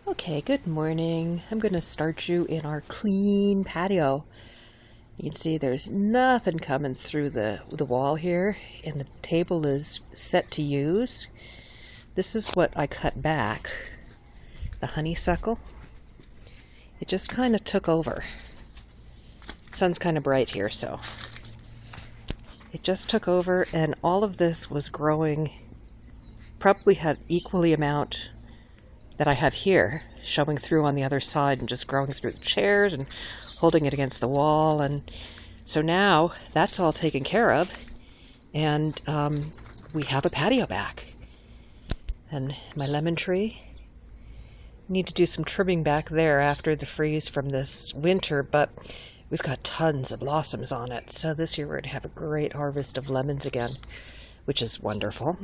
Okay, good morning. I'm going to start you in our clean patio. You can see there's nothing coming through the wall here, and the table is set to use. This is what I cut back, the honeysuckle. It just kind of took over. Sun's kind of bright here, so it just took over, and all of this was growing, probably had equally amount that I have here, showing through on the other side and just growing through the chairs and holding it against the wall. And so now that's all taken care of, and we have a patio back. And my lemon tree, need to do some trimming back there after the freeze from this winter, but we've got tons of blossoms on it. So this year we're going to have a great harvest of lemons again, which is wonderful.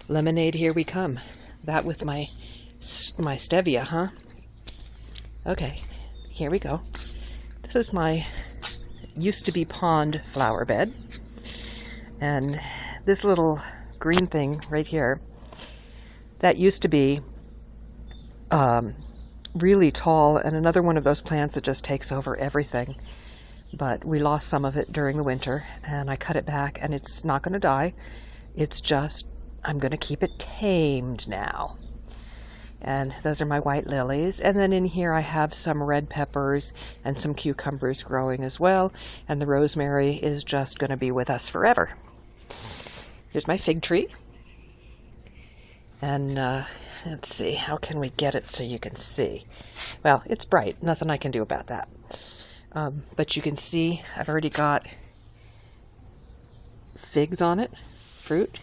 Lemonade, here we come. That with my stevia, huh? Okay, here we go. This is my used-to-be pond flower bed. And this little green thing right here, that used to be really tall, and another one of those plants that just takes over everything. But we lost some of it during the winter, and I cut it back, and it's not going to die. It's just, I'm going to keep it tamed now. And those are my white lilies. And then in here I have some red peppers and some cucumbers growing as well. And the rosemary is just going to be with us forever. Here's my fig tree. And let's see, how can we get it so you can see? Well, it's bright. Nothing I can do about that. But you can see I've already got figs on it, fruit.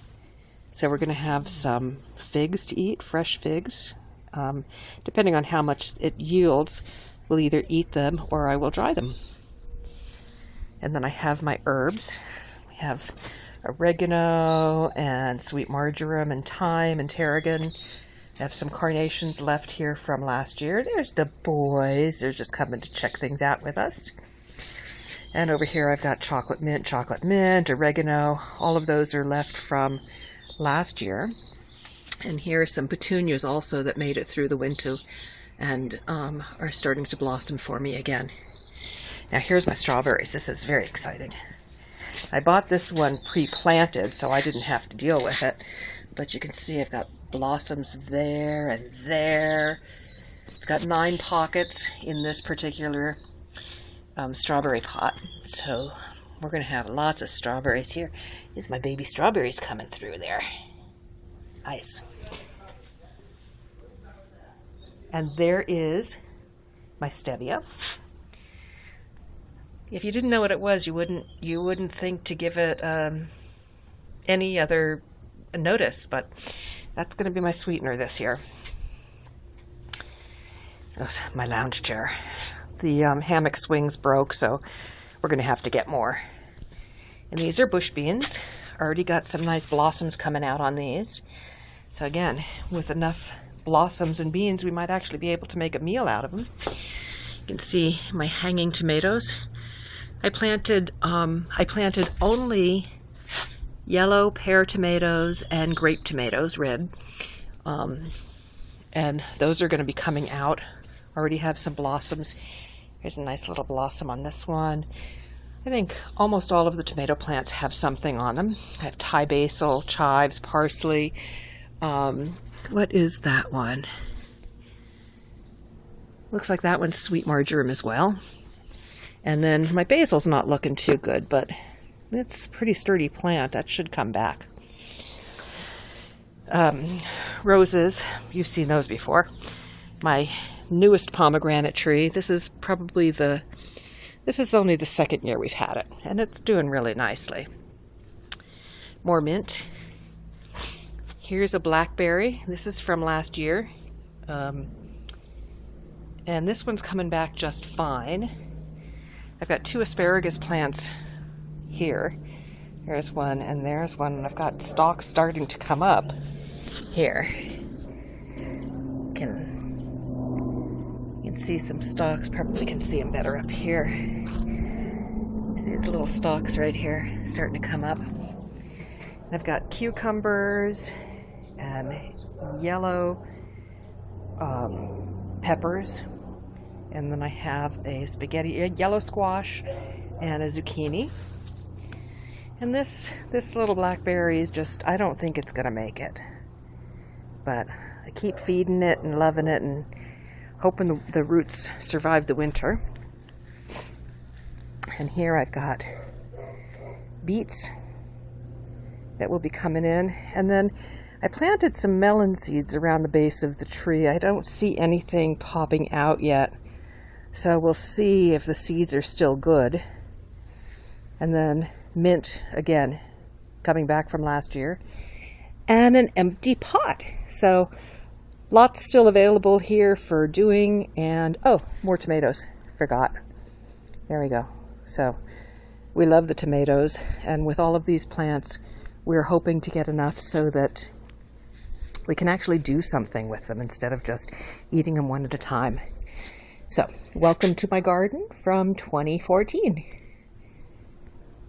So we're going to have some figs to eat, fresh figs. Depending on how much it yields, we'll either eat them or I will dry them. And then I have my herbs. We have oregano and sweet marjoram and thyme and tarragon. I have some carnations left here from last year. There's the boys. They're just coming to check things out with us. And over here I've got chocolate mint, oregano. All of those are left from last year. And here are some petunias also that made it through the winter and are starting to blossom for me again. Now here's my strawberries. This is very exciting. I bought this one pre-planted, so I didn't have to deal with it. But you can see I've got blossoms there and there. It's got 9 pockets in this particular strawberry pot. So we're going to have lots of strawberries here. Here's my baby strawberries coming through there. Nice. And there is my stevia. If you didn't know what it was, you wouldn't think to give it any other notice, but that's going to be my sweetener this year. That's my lounge chair. The hammock swings broke, so we're going to have to get more. And these are bush beans. Already got some nice blossoms coming out on these. So again, with enough blossoms and beans, we might actually be able to make a meal out of them. You can see my hanging tomatoes. I planted only yellow pear tomatoes and grape tomatoes, red. And those are going to be coming out. Already have some blossoms. Here's a nice little blossom on this one. I think almost all of the tomato plants have something on them. I have Thai basil, chives, parsley. What is that one? Looks like that one's sweet marjoram as well. And then my basil's not looking too good, but it's a pretty sturdy plant. That should come back. Roses, you've seen those before. My newest pomegranate tree. This is only the 2nd year we've had it, and it's doing really nicely. More mint. Here's a blackberry. This is from last year. And this one's coming back just fine. I've got 2 asparagus plants here. There's one and there's one, and I've got stalks starting to come up here. You can see some stalks. Probably can see them better up here. See these little stalks right here starting to come up. I've got cucumbers and yellow peppers, and then I have a yellow squash, and a zucchini. And this little blackberry is just, I don't think it's gonna make it. But I keep feeding it and loving it and hoping the roots survive the winter. And here I've got beets that will be coming in. And then I planted some melon seeds around the base of the tree. I don't see anything popping out yet. So we'll see if the seeds are still good. And then mint, again, coming back from last year. And an empty pot. So lots still available here for doing. And oh, more tomatoes. Forgot. There we go. So we love the tomatoes. And with all of these plants, we're hoping to get enough so that we can actually do something with them instead of just eating them one at a time. So welcome to my garden from 2014.